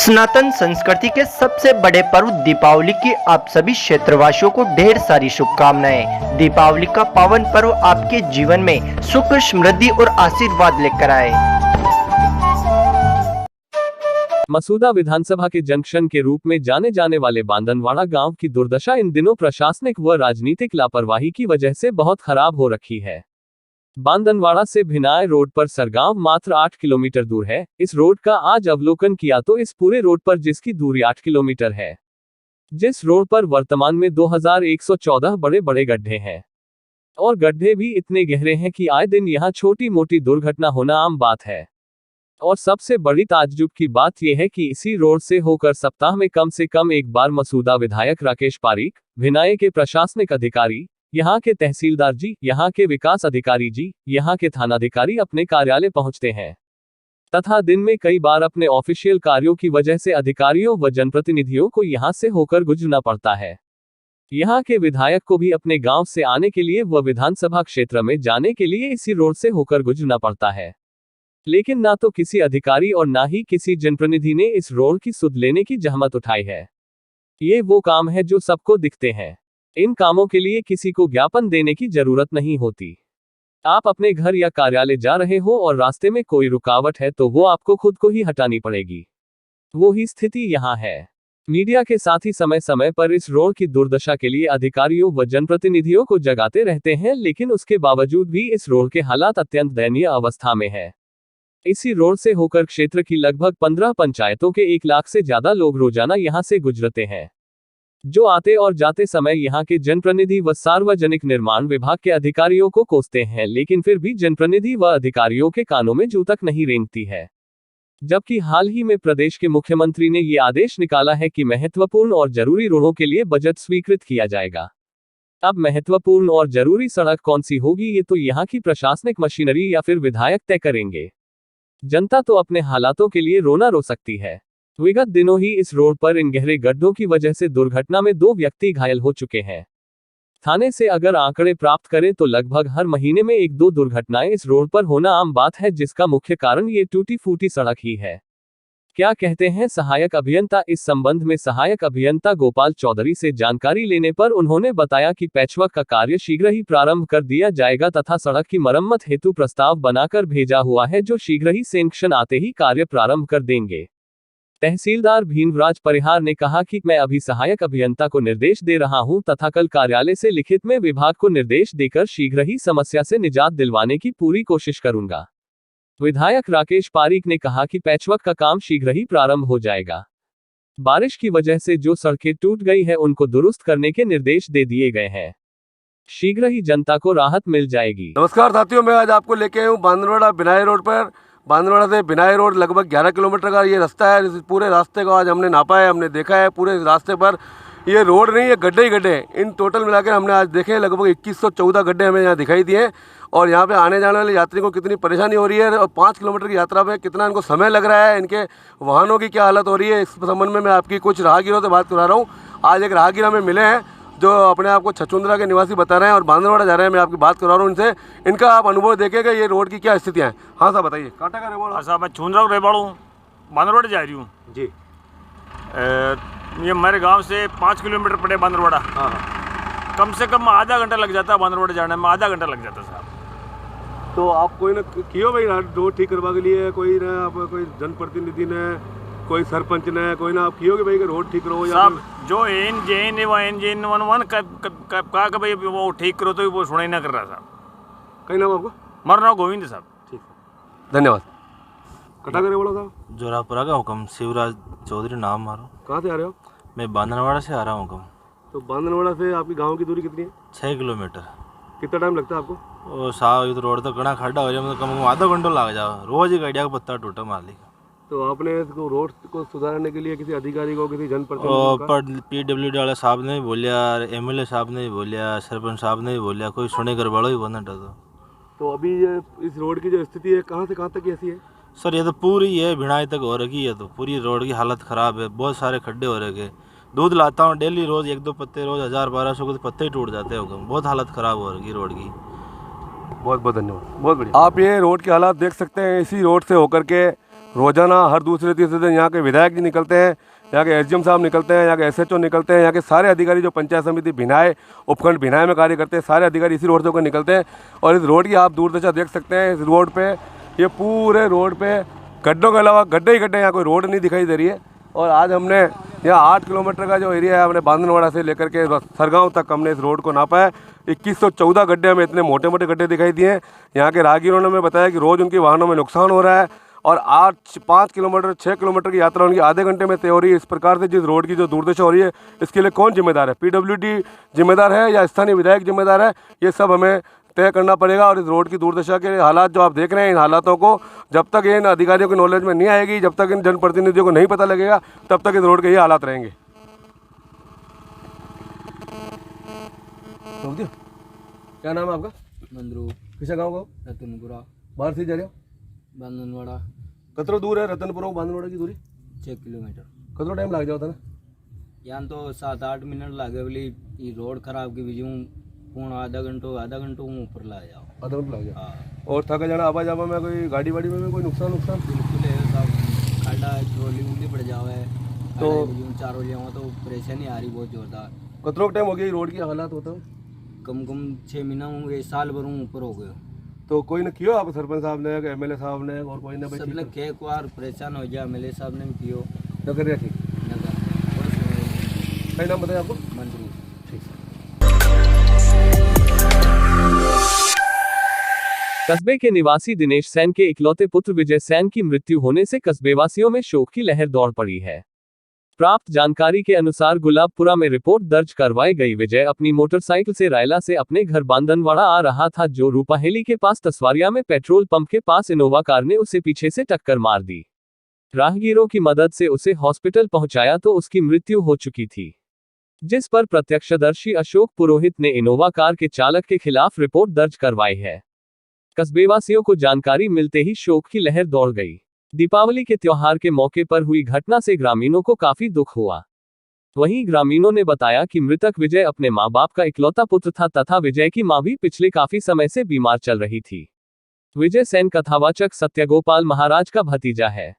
सनातन संस्कृति के सबसे बड़े पर्व दीपावली की आप सभी क्षेत्रवासियों को ढेर सारी शुभकामनाएं। दीपावली का पावन पर्व आपके जीवन में सुख, समृद्धि और आशीर्वाद लेकर आए। मसूदा विधानसभा के जंक्शन के रूप में जाने जाने वाले बांदनवाड़ा गांव की दुर्दशा इन दिनों प्रशासनिक व राजनीतिक लापरवाही की वजह से बहुत खराब हो रखी है। बांदनवाड़ा से भिनाय रोड पर सरगांव मात्र 8 किलोमीटर दूर है। इस रोड का आज अवलोकन किया तो इस पूरे रोड पर जिसकी दूरी 8 किलोमीटर है, जिस रोड पर वर्तमान में 2114 बड़े बड़े गड्ढे हैं और गड्ढे भी इतने गहरे हैं कि आए दिन यहाँ छोटी मोटी दुर्घटना होना आम बात है। और सबसे बड़ी ताज्जुब की बात यह है कि इसी रोड से होकर सप्ताह में कम से कम एक बार मसूदा विधायक राकेश पारीक, भिनाय के प्रशासनिक अधिकारी, यहाँ के तहसीलदार जी, यहाँ के विकास अधिकारी जी, यहाँ के थानाधिकारी अपने कार्यालय पहुँचते हैं तथा दिन में कई बार अपने ऑफिशियल कार्यों की वजह से अधिकारियों व जनप्रतिनिधियों को यहाँ से होकर गुजरना पड़ता है। यहाँ के विधायक को भी अपने गांव से आने के लिए व विधानसभा क्षेत्र में जाने के लिए इसी रोड से होकर गुजरना पड़ता है, लेकिन ना तो किसी अधिकारी और ना ही किसी जनप्रतिनिधि ने इस रोड की सुध लेने की जहमत उठाई है। ये वो काम है जो सबको दिखते हैं। इन कामों के लिए किसी को ज्ञापन देने की जरूरत नहीं होती। आप अपने घर या कार्यालय जा रहे हो और रास्ते में कोई रुकावट है तो वो आपको खुद को ही हटानी पड़ेगी। वो ही स्थिति यहाँ है। मीडिया के साथ ही समय समय पर इस रोड की दुर्दशा के लिए अधिकारियों व जनप्रतिनिधियों को जगाते रहते हैं, लेकिन उसके बावजूद भी इस रोड के हालात अत्यंत दयनीय अवस्था में है। इसी रोड से होकर क्षेत्र की लगभग 15 पंचायतों के 1 लाख से ज्यादा लोग रोजाना यहाँ से गुजरते हैं, जो आते और जाते समय यहाँ के जनप्रतिनिधि व सार्वजनिक निर्माण विभाग के अधिकारियों को कोसते हैं, लेकिन फिर भी जनप्रतिनिधि व अधिकारियों के कानों में जू तक नहीं रेंगती है। जबकि हाल ही में प्रदेश के मुख्यमंत्री ने ये आदेश निकाला है कि महत्वपूर्ण और जरूरी रोडों के लिए बजट स्वीकृत किया जाएगा। अब महत्वपूर्ण और जरूरी सड़क कौन सी होगी ये तो यहाँ की प्रशासनिक मशीनरी या फिर विधायक तय करेंगे। जनता तो अपने हालातों के लिए रोना रो सकती है। विगत दिनों ही इस रोड पर इन गहरे गड्ढों की वजह से दुर्घटना में 2 व्यक्ति घायल हो चुके हैं। थाने से अगर आंकड़े प्राप्त करें तो लगभग हर महीने में 1-2 दुर्घटनाएं इस रोड पर होना आम बात है, जिसका मुख्य कारण ये टूटी फूटी सड़क ही है। क्या कहते हैं सहायक अभियंता? इस संबंध में सहायक अभियंता गोपाल चौधरी से जानकारी लेने पर उन्होंने बताया कि पैचवर्क का कार्य शीघ्र ही प्रारंभ कर दिया जाएगा तथा सड़क की मरम्मत हेतु प्रस्ताव बनाकर भेजा हुआ है, जो शीघ्र ही सैंक्शन आते ही कार्य प्रारंभ कर देंगे। तहसीलदार भीमराज परिहार ने कहा कि मैं अभी सहायक अभियंता को निर्देश दे रहा हूं तथा कल कार्यालय से लिखित में विभाग को निर्देश देकर शीघ्र ही समस्या से निजात दिलवाने की पूरी कोशिश करूंगा। विधायक राकेश पारीक ने कहा कि पैचवर्क का काम शीघ्र ही प्रारंभ हो जाएगा। बारिश की वजह से जो सड़कें टूट गई है उनको दुरुस्त करने के निर्देश दे दिए गए हैं। शीघ्र ही जनता को राहत मिल जाएगी। नमस्कार साथियों, मैं आज आपको लेके आया हूँ बांदनवाड़ा भिनाय रोड पर। बांदनवाड़ा से भिनाय रोड लगभग 11 किलोमीटर का ये रास्ता है। इस पूरे रास्ते को आज हमने नापा है, हमने देखा है। पूरे रास्ते पर ये रोड नहीं है, गड्ढे ही गड्ढे हैं। इन टोटल मिलाकर हमने आज देखे हैं लगभग 2114 गड्ढे हमें यहाँ दिखाई दिए। और यहाँ पे आने जाने वाले यात्री को कितनी परेशानी हो रही है और 5 किलोमीटर की यात्रा पे कितना इनको समय लग रहा है, इनके वाहनों की क्या हालत हो रही है, इस संबंध में मैं आपकी कुछ राहगीरों से बात करा रहा हूँ। आज एक राहगीर हमें मिले हैं जो अपने आप को छछूंद्रा के निवासी बता रहे हैं और बांदनवाड़ा जा रहे हैं। मैं आपकी बात करा रहा हूँ इनसे, इनका आप अनुभव देखेगा ये रोड की क्या स्थितियाँ हैं। हाँ साहब बताइए। काटा का रेवाड़ा साहब, मैं छूंद्रा रेवाड़ा हूँ, बांदनवाड़ा जा रही हूँ जी। ये मेरे गांव से 5 किलोमीटर पड़े बांदनवाड़ा। हाँ, कम से कम आधा घंटा लग जाता है बांदनवाड़ा जाने में, आधा घंटा लग जाता है साहब। तो आप कोई ना कियो भाई रोड ठीक करवा के लिए कोई ना आप कोई जनप्रतिनिधि ने, कोई सरपंच ने, कोई ना आप कियो कि भाई रोड ठीक करो? साहब जो एन जेन वो एन जेन वन कहा कि भाई वो ठीक करो तो वो सुनाई ना कर रहा साहब। कहीं नाम आपको? मर रहा गोविंद साहब। ठीक है, धन्यवाद। कटा करे बोला साहब? जोरापुरा का हुक्म, शिवराज चौधरी नाम मारो। कहाँ से आ रहे हो? मैं बांदनवाड़ा से आ रहा हूँ हुक्म। तो बांदनवाड़ा से आपकी गांव की दूरी कितनी है? 6 किलोमीटर। कितना टाइम लगता है आपको? और साहब ये तो रोड तो कड़ा खड्डा हो जाए, मतलब कम आधा घंटा लग जाओ। रोज ही गाड़िया का पत्ता टूटा मालिक। तो आपने इसको रोड को सुधारने के लिए किसी अधिकारी को, किसी जनप्रतिनिधि PWD वाले साहब ने भी बोलिया, MLA साहब ने भी बोलिया, सरपंच साहब ने भी बोलिया, कोई सुने कर बड़ो ही बना तो अभी ये इस रोड की जो स्थिति है कहाँ से कहाँ तक ऐसी है? सर ये तो पूरी है भिनाई तक हो रखी है। तो पूरी रोड की हालत ख़राब है, बहुत सारे खड्डे हो रखे। दूध लाता हूँ डेली, रोज़ 1-2 पत्ते, रोज़ 1000-1200 के पत्ते ही टूट जाते हैं। बहुत हालत ख़राब हो रही रोड की। बहुत बहुत धन्यवाद, बहुत बढ़िया। आप ये रोड के हालात देख सकते हैं। इसी रोड से होकर के रोजाना हर दूसरे तीसरे दिन यहाँ के विधायक जी निकलते हैं, यहाँ के एसडीएम साहब निकलते हैं, यहाँ के एसएचओ निकलते हैं, यहाँ के सारे अधिकारी जो पंचायत समिति भिनाई उपखंड भिनाई में कार्य करते हैं, सारे अधिकारी इसी रोड से होकर निकलते हैं। और इस रोड की आप दूरदर्शा देख सकते हैं। इस रोड पे, ये पूरे रोड पे गड्ढों के अलावा गड्ढे ही गड्ढे, यहाँ कोई रोड नहीं दिखाई दे रही है। और आज हमने यहाँ 8 किलोमीटर का जो एरिया है, हमने बांधनवाड़ा से लेकर के सरगांव तक हमने इस रोड को नापा है। 2114 गड्ढे हमें इतने मोटे मोटे गड्ढे दिखाई दिए हैं। यहाँ के राहगीरों ने हमें बताया कि रोज़ उनके वाहनों में नुकसान हो रहा है और 5 किलोमीटर 6 किलोमीटर की यात्रा उनकी आधे घंटे में तय हो रही है। इस प्रकार से जिस रोड की जो दुर्दशा हो रही है, इसके लिए कौन जिम्मेदार है? पीडब्ल्यूडी जिम्मेदार है या स्थानीय विधायक जिम्मेदार है? ये सब हमें तय करना पड़ेगा। और इस रोड की दुर्दशा के हालात जो आप देख रहे हैं, इन हालातों को जब तक इन अधिकारियों की नॉलेज में नहीं आएगी, जब तक इन जनप्रतिनिधियों को नहीं पता लगेगा, तब तक इस रोड के ये हालात रहेंगे। क्या नाम है आपका? मंदरू किसा गाँव का? रतनपुरा बाहर से जा रहे हो? बांधनवाड़ा कतरो दूर है रतनपुरा बांधनवाड़ा की दूरी? 6 किलोमीटर। कतरो टाइम लग जाता ना? यहाँ तो 7-8 मिनट लागे बोली। ये रोड खराब की बीजू पूर्ण आधा घंटो ऊपर ला जाओ। आधा घंटा लग जाए। हाँ और थका जाना आवा जावा में कोई गाड़ी वाड़ी में कोई नुकसान बिल्कुल है साहब। खाड़ा ट्रोली उंगली पड़ जावे तो चारों जाओ तो परेशानी आ रही बहुत जोरदार। कतरो टाइम हो गया रोड की हालात होता है? कम 6 महीना होंगे, साल भर ऊपर हो गए। तो कोई ने किया आप सरपंच साहब ने, एमएलए साहब ने, और कोई ने? सब लोग के एक बार परेशान हो जाए, एमएलए साहब ने भी कियो न कर रहे ठीक। कई नाम बताया आपको? मंदरू। कस्बे के निवासी दिनेश सेन के इकलौते पुत्र विजय सेन की मृत्यु होने से कस्बेवासियों में शोक की लहर दौड़ पड़ी है। प्राप्त जानकारी के अनुसार गुलाबपुरा में रिपोर्ट दर्ज करवाई गई विजय अपनी मोटरसाइकिल से रायला से अपने घर बांधनवाड़ा आ रहा था, जो रूपाहेली के पास तसवारिया में पेट्रोल पंप के पास इनोवा कार ने उसे पीछे से टक्कर मार दी। राहगीरों की मदद से उसे हॉस्पिटल पहुंचाया तो उसकी मृत्यु हो चुकी थी, जिस पर प्रत्यक्षदर्शी अशोक पुरोहित ने इनोवा कार के चालक के खिलाफ रिपोर्ट दर्ज करवाई है। कस्बेवासियों को जानकारी मिलते ही शोक की लहर दौड़ गई। दीपावली के त्योहार के मौके पर हुई घटना से ग्रामीणों को काफी दुख हुआ। वहीं ग्रामीणों ने बताया कि मृतक विजय अपने मां बाप का इकलौता पुत्र था तथा विजय की मां भी पिछले काफी समय से बीमार चल रही थी। विजय सेन कथावाचक सत्यगोपाल महाराज का भतीजा है।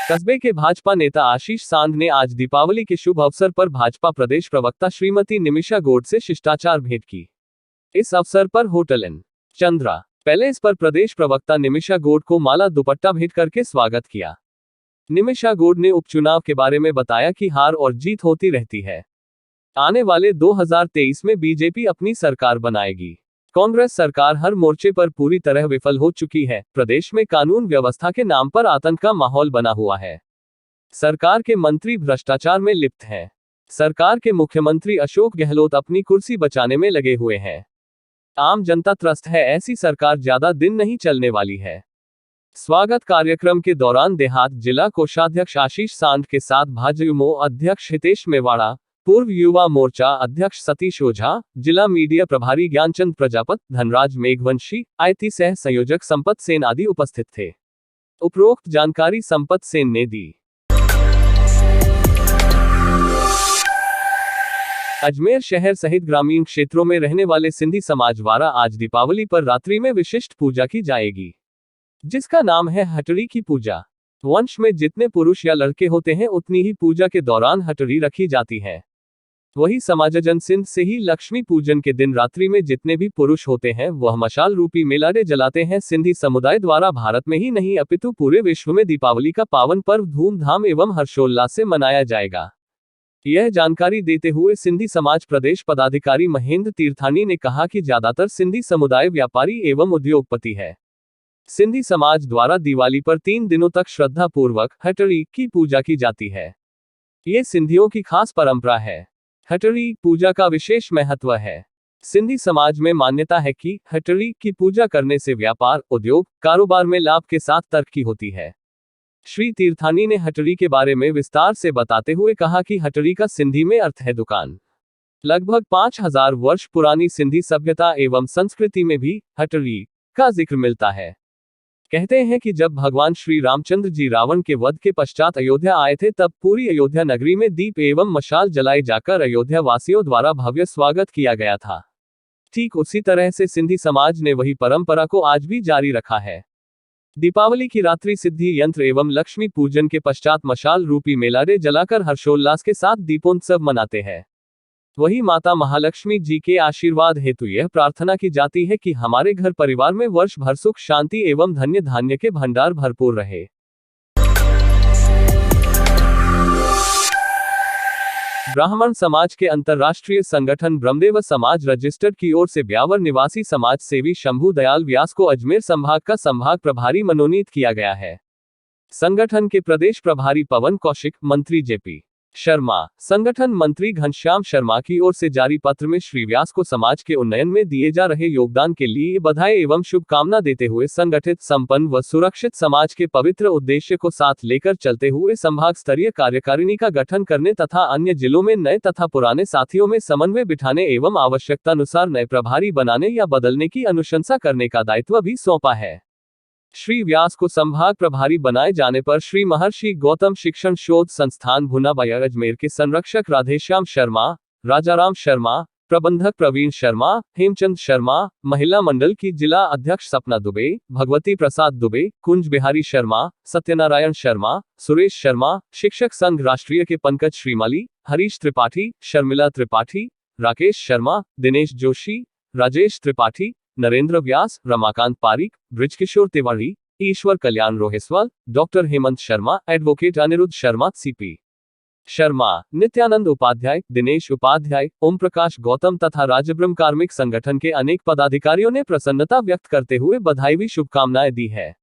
कस्बे के भाजपा नेता आशीष सांध ने आज दीपावली के शुभ अवसर पर भाजपा प्रदेश प्रवक्ता श्रीमती निमिषा गौड़ से शिष्टाचार भेंट की। इस अवसर पर होटल इन चंद्रा पैलेस पर प्रदेश प्रवक्ता निमिषा गौड़ को माला दुपट्टा भेंट करके स्वागत किया। निमिषा गौड़ ने उपचुनाव के बारे में बताया कि हार और जीत होती रहती है। आने वाले 2023 में बीजेपी अपनी सरकार बनाएगी। कांग्रेस सरकार हर मोर्चे पर पूरी तरह विफल हो चुकी है। प्रदेश में कानून व्यवस्था के नाम पर आतंक का माहौल बना हुआ है। सरकार के मंत्री भ्रष्टाचार में लिप्त हैं। सरकार के मुख्यमंत्री अशोक गहलोत अपनी कुर्सी बचाने में लगे हुए हैं। आम जनता त्रस्त है। ऐसी सरकार ज्यादा दिन नहीं चलने वाली है। स्वागत कार्यक्रम के दौरान देहात जिला कोषाध्यक्ष आशीष सांध के साथ भाजयुमो अध्यक्ष हितेश मेवाड़ा, पूर्व युवा मोर्चा अध्यक्ष सतीश ओझा, जिला मीडिया प्रभारी ज्ञानचंद प्रजापत, धनराज मेघवंशी, आईटी सह संयोजक संपत सेन आदि उपस्थित थे। उपरोक्त जानकारी संपत सेन ने दी। अजमेर शहर सहित ग्रामीण क्षेत्रों में रहने वाले सिंधी समाज द्वारा आज दीपावली पर रात्रि में विशिष्ट पूजा की जाएगी, जिसका नाम है हटड़ी की पूजा। वंश में जितने पुरुष या लड़के होते हैं उतनी ही पूजा के दौरान हटड़ी रखी जाती है। वही समाजजन सिंध से ही लक्ष्मी पूजन के दिन रात्रि में जितने भी पुरुष होते हैं वह मशाल रूपी मेलाडे जलाते हैं। सिंधी समुदाय द्वारा भारत में ही नहीं अपितु पूरे विश्व में दीपावली का पावन पर्व धूमधाम एवं हर्षोल्लास से मनाया जाएगा। यह जानकारी देते हुए सिंधी समाज प्रदेश पदाधिकारी महेंद्र तीर्थानी ने कहा कि ज्यादातर सिंधी समुदाय व्यापारी एवं उद्योगपति है। सिंधी समाज द्वारा दिवाली पर 3 दिनों तक श्रद्धा पूर्वक हटड़ी की पूजा की जाती है। ये सिंधियों की खास परंपरा है। हटड़ी पूजा का विशेष महत्व है। सिंधी समाज में मान्यता है कि हटड़ी की पूजा करने से व्यापार, उद्योग, कारोबार में लाभ के साथ तरक्की होती है। श्री तीर्थानी ने हटड़ी के बारे में विस्तार से बताते हुए कहा कि हटड़ी का सिंधी में अर्थ है दुकान। लगभग 5000 वर्ष पुरानी सिंधी सभ्यता एवं संस्कृति में भी हटड़ी का जिक्र मिलता है। कहते हैं कि जब भगवान श्री रामचंद्र जी रावण के वध के पश्चात अयोध्या आए थे तब पूरी अयोध्या नगरी में दीप एवं मशाल जलाए जाकर अयोध्या वासियों द्वारा भव्य स्वागत किया गया था। ठीक उसी तरह से सिंधी समाज ने वही परंपरा को आज भी जारी रखा है। दीपावली की रात्रि सिद्धि यंत्र एवं लक्ष्मी पूजन के पश्चात मशाल रूपी मेलारे जलाकर हर्षोल्लास के साथ दीपोत्सव मनाते हैं। वही माता महालक्ष्मी जी के आशीर्वाद हेतु यह प्रार्थना की जाती है कि हमारे घर परिवार में वर्ष भर सुख शांति एवं धन्य धान्य के भंडार भरपूर रहे। ब्राह्मण समाज के अंतर्राष्ट्रीय संगठन ब्रह्मदेव समाज रजिस्टर्ड की ओर से ब्यावर निवासी समाज सेवी शंभू दयाल व्यास को अजमेर संभाग का संभाग प्रभारी मनोनीत किया गया है। संगठन के प्रदेश प्रभारी पवन कौशिक, मंत्री जेपी शर्मा, संगठन मंत्री घनश्याम शर्मा की ओर से जारी पत्र में श्री व्यास को समाज के उन्नयन में दिए जा रहे योगदान के लिए बधाई एवं शुभकामना देते हुए संगठित, संपन्न व सुरक्षित समाज के पवित्र उद्देश्य को साथ लेकर चलते हुए संभाग स्तरीय कार्यकारिणी का गठन करने तथा अन्य जिलों में नए तथा पुराने साथियों में समन्वय बिठाने एवं आवश्यकतानुसार नए प्रभारी बनाने या बदलने की अनुशंसा करने का दायित्व भी सौंपा है। श्री व्यास को संभाग प्रभारी बनाए जाने पर श्री महर्षि गौतम शिक्षण शोध संस्थान भुनाबाया अजमेर के संरक्षक राधेश्याम शर्मा, राजाराम शर्मा, प्रबंधक प्रवीण शर्मा, हेमचंद शर्मा, महिला मंडल की जिला अध्यक्ष सपना दुबे, भगवती प्रसाद दुबे, कुंज बिहारी शर्मा, सत्यनारायण शर्मा, सुरेश शर्मा, शिक्षक संघ राष्ट्रीय के Pankaj Shrimali, Harish Tripathi, Sharmila Tripathi, Rakesh Sharma, Dinesh Joshi, Rajesh Tripathi, Narendra Vyas, Ramakant Pareek, Brijkishore Tiwari, Ishwar Kalyan Rohiswal, doctor Hemant Sharma, advocate Anirudh Sharma, CP Sharma, Nityanand Upadhyay, Dinesh Upadhyay, Om Prakash Gautam तथा राजब्रह्म कार्मिक संगठन के अनेक पदाधिकारियों ने प्रसन्नता व्यक्त करते हुए बधाई व शुभकामनाएं दी है।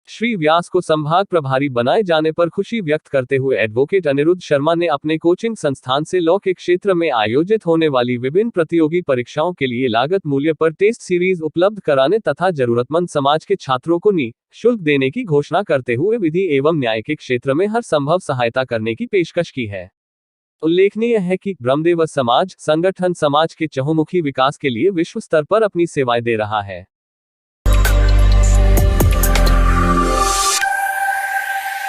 श्री व्यास को संभाग प्रभारी बनाए जाने पर खुशी व्यक्त करते हुए एडवोकेट अनिरुद्ध शर्मा ने अपने कोचिंग संस्थान से लॉ के क्षेत्र में आयोजित होने वाली विभिन्न प्रतियोगी परीक्षाओं के लिए लागत मूल्य पर टेस्ट सीरीज उपलब्ध कराने तथा जरूरतमंद समाज के छात्रों को निःशुल्क देने की घोषणा करते हुए विधि एवं न्याय के क्षेत्र में हर संभव सहायता करने की पेशकश की है। उल्लेखनीय है कि ब्रह्मदेव समाज संगठन समाज के चहुमुखी विकास के लिए विश्व स्तर पर अपनी सेवाएं दे रहा है।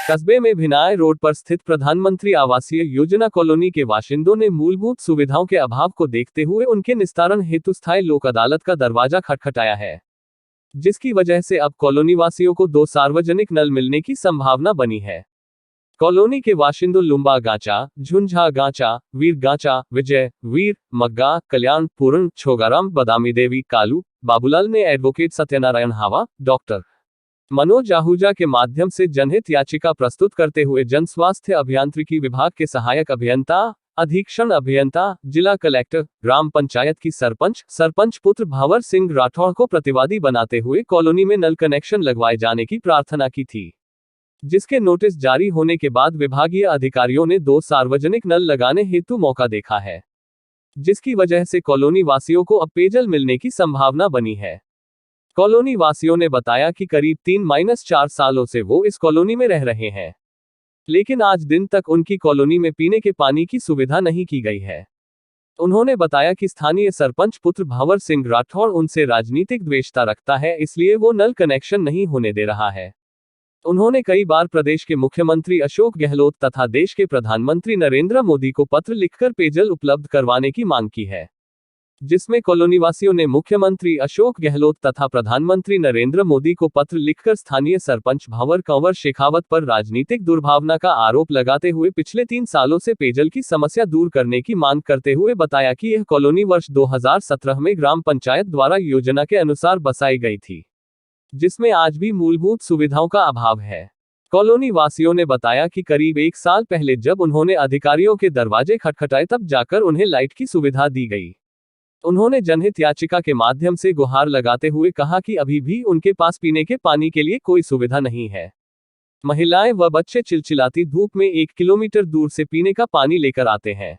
कस्बे में भिनाय रोड पर स्थित प्रधानमंत्री आवासीय योजना कॉलोनी के बाशिंदों ने मूलभूत सुविधाओं के अभाव को देखते हुए उनके निस्तारण हेतु स्थायी लोक अदालत का दरवाजा खटखटाया है, जिसकी वजह से अब कॉलोनी वासियों को 2 सार्वजनिक नल मिलने की संभावना बनी है। कॉलोनी के बाशिंदों लुम्बा गांचा, झुंझा गांचा, वीर गांचा, विजय, वीर, मग्गा, कल्याण, पूर्ण, छोगाराम, बदामी देवी, कालू, बाबूलाल ने एडवोकेट सत्यनारायण हावा, डॉक्टर मनोज आहूजा के माध्यम से जनहित याचिका प्रस्तुत करते हुए जन स्वास्थ्य अभियांत्रिकी विभाग के सहायक अभियंता, अधीक्षण अभियंता, जिला कलेक्टर, ग्राम पंचायत की सरपंच पुत्र भावर सिंह राठौड़ को प्रतिवादी बनाते हुए कॉलोनी में नल कनेक्शन लगवाए जाने की प्रार्थना की थी, जिसके नोटिस जारी होने के बाद विभागीय अधिकारियों ने 2 सार्वजनिक नल लगाने हेतु मौका देखा है, जिसकी वजह से कॉलोनी वासियों को अब पेयजल मिलने की संभावना बनी है। कॉलोनी वासियों ने बताया कि करीब 3-4 सालों से वो इस कॉलोनी में रह रहे हैं, लेकिन आज दिन तक उनकी कॉलोनी में पीने के पानी की सुविधा नहीं की गई है। उन्होंने बताया कि स्थानीय सरपंच पुत्र भावर सिंह राठौड़ उनसे राजनीतिक द्वेषता रखता है, इसलिए वो नल कनेक्शन नहीं होने दे रहा है। उन्होंने कई बार प्रदेश के मुख्यमंत्री अशोक गहलोत तथा देश के प्रधानमंत्री नरेंद्र मोदी को पत्र लिखकर पेयजल उपलब्ध करवाने की मांग की है, जिसमें कॉलोनीवासियों ने मुख्यमंत्री अशोक गहलोत तथा प्रधानमंत्री नरेंद्र मोदी को पत्र लिखकर स्थानीय सरपंच भावर कंवर शेखावत पर राजनीतिक दुर्भावना का आरोप लगाते हुए पिछले 3 सालों से पेयजल की समस्या दूर करने की मांग करते हुए बताया कि यह कॉलोनी वर्ष 2017 में ग्राम पंचायत द्वारा योजना के अनुसार बसाई गई थी, जिसमें आज भी मूलभूत सुविधाओं का अभाव है। कॉलोनी वासियों ने बताया कि करीब 1 साल पहले जब उन्होंने अधिकारियों के दरवाजे खटखटाए तब जाकर उन्हें लाइट की सुविधा दी गई। उन्होंने जनहित याचिका के माध्यम से गुहार लगाते हुए कहा कि अभी भी उनके पास पीने के पानी के लिए कोई सुविधा नहीं है। महिलाएं व बच्चे चिलचिलाती धूप में 1 किलोमीटर दूर से पीने का पानी लेकर आते हैं।